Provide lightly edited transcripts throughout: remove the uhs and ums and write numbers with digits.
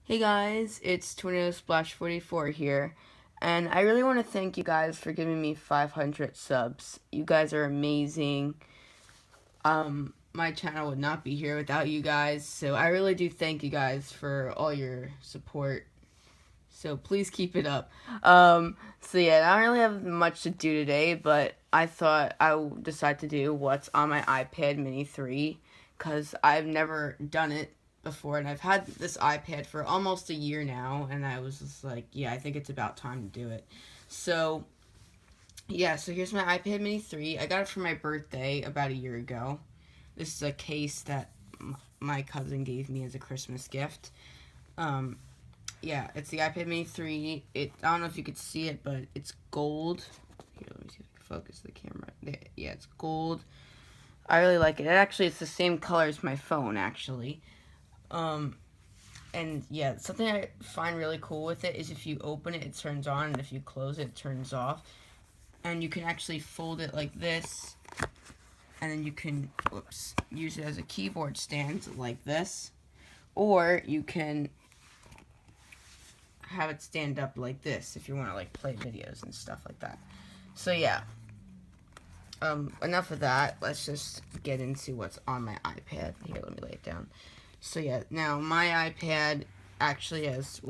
Hey guys, it's Tornado Splash 44 here, and I really want to thank you guys for giving me 500 subs. You guys are amazing. My channel would not be here without you guys, so I really do thank you guys for all your support. So please keep it up. So yeah, I don't really have much to do today, but I thought I would decide to do what's on my iPad Mini 3, because I've never done it before, and I've had this iPad for almost a year now, and I was just like, yeah, I think it's about time to do it. So, yeah, so here's my iPad Mini 3. I got it for my birthday about a year ago. This is a case that my cousin gave me as a Christmas gift. Um, yeah, it's the iPad Mini 3. I don't know if you could see it, but it's gold. Here, let me see if I can focus the camera. Yeah, it's gold. I really like it. It's the same color as my phone, actually. Um, and yeah, something I find really cool with it is if you open it, it turns on, and if you close it, it turns off. And you can actually fold it like this, and then you can, use it as a keyboard stand like this. Or you can have it stand up like this if you want to like play videos and stuff like that. So yeah, enough of that. Let's just get into what's on my iPad. Here, let me lay it down. So yeah, now my iPad actually has,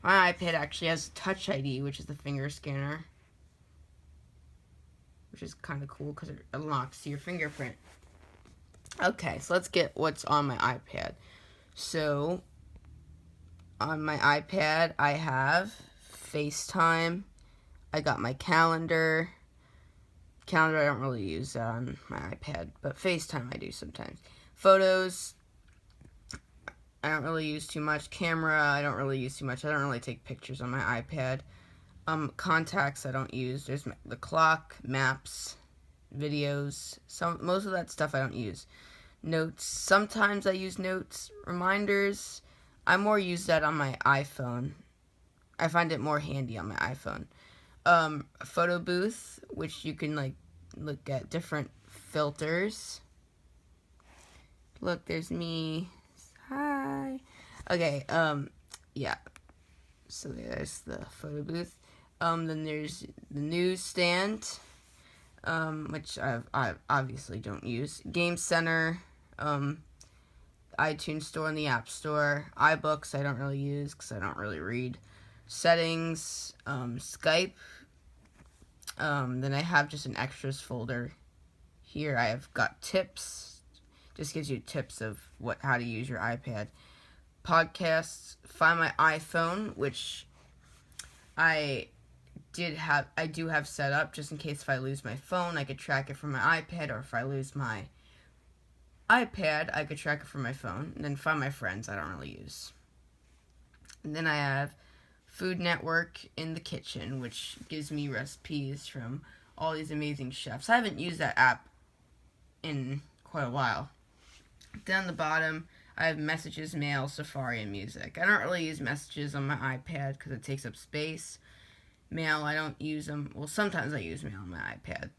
my iPad actually has Touch ID, which is the finger scanner, which is kind of cool because it unlocks your fingerprint. Okay, so let's get what's on my iPad. So on my iPad, I have FaceTime. I got my calendar. Calendar, I don't really use that on my iPad, but FaceTime I do sometimes. Photos, I don't really use too much. Camera, I don't really use too much. I don't really take pictures on my iPad. Contacts, I don't use. There's the clock, maps, videos. Most of that stuff I don't use. Notes, sometimes I use notes. Reminders, I more use that on my iPhone. I find it more handy on my iPhone. Photo booth, which you can like look at different filters. Look, there's me. Hi. Okay, yeah. So there's the photo booth. Then there's the newsstand, which I obviously don't use. Game Center, iTunes Store and the App Store. iBooks I don't really use because I don't really read. Settings, Skype. Then I have just an extras folder. Here I have got tips. Just gives you tips of how to use your iPad. Podcasts. Find my iPhone, which I do have set up just in case if I lose my phone, I could track it from my iPad, or if I lose my iPad, I could track it from my phone. And then Find My Friends, I don't really use. And then I have Food Network in the kitchen, which gives me recipes from all these amazing chefs. I haven't used that app in quite a while. Down the bottom, I have Messages, Mail, Safari, and Music. I don't really use Messages on my iPad because it takes up space. Mail, I don't use them. Well, sometimes I use Mail on my iPad.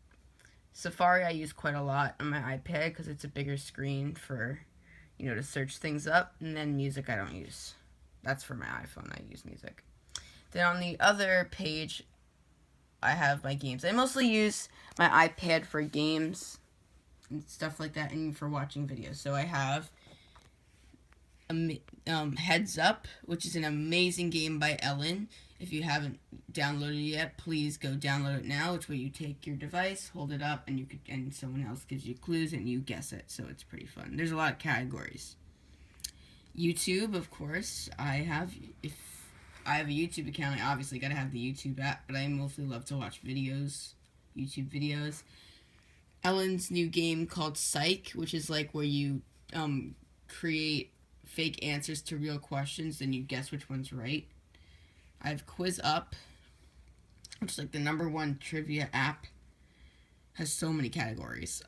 Safari, I use quite a lot on my iPad because it's a bigger screen for, to search things up. And then Music, I don't use. That's for my iPhone. I use Music. Then on the other page, I have my games. I mostly use my iPad for games and stuff like that, and for watching videos. So I have Heads Up, which is an amazing game by Ellen. If you haven't downloaded it yet, please go download it now. It's where you take your device, hold it up, and someone else gives you clues and you guess it. So it's pretty fun. There's a lot of categories. YouTube, of course. If I have a YouTube account, I obviously gotta have the YouTube app, but I mostly love to watch videos, YouTube videos. Ellen's new game called Psych, which is like where you create fake answers to real questions, then you guess which one's right. I have Quiz Up, which is like the #1 trivia app. Has so many categories.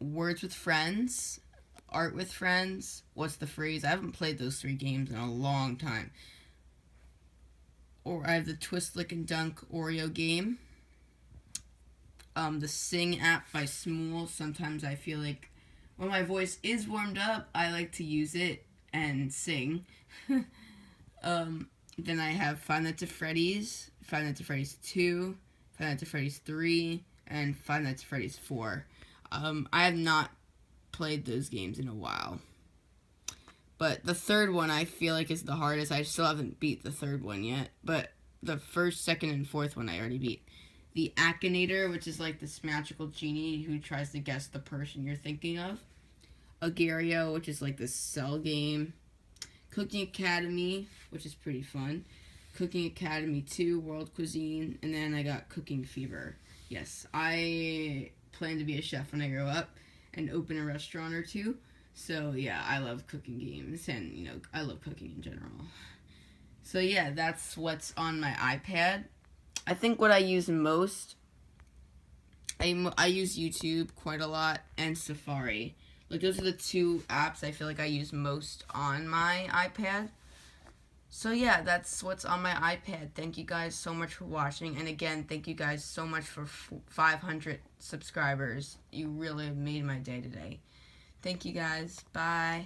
Words with Friends, Art with Friends, What's the Phrase? I haven't played those 3 games in a long time. Or I have the Twist, Lick, and Dunk Oreo game. The Sing app by Smool. Sometimes I feel like when my voice is warmed up, I like to use it and sing. Then I have Five Nights at Freddy's, Five Nights at Freddy's 2, Five Nights at Freddy's 3, and Five Nights at Freddy's 4. I have not played those games in a while. But the third one I feel like is the hardest. I still haven't beat the third one yet. But the first, second, and fourth one I already beat. The Akinator, which is like this magical genie who tries to guess the person you're thinking of. Agario, which is like this cell game. Cooking Academy, which is pretty fun. Cooking Academy 2, World Cuisine. And then I got Cooking Fever. Yes, I plan to be a chef when I grow up and open a restaurant or two. So yeah, I love cooking games, and you know, I love cooking in general. So yeah, that's what's on my iPad. I think what I use most, I use YouTube quite a lot and Safari. Like those are the two apps I feel like I use most on my iPad. So yeah, that's what's on my iPad. Thank you guys so much for watching. And again, thank you guys so much for 500 subscribers. You really made my day today. Thank you guys. Bye.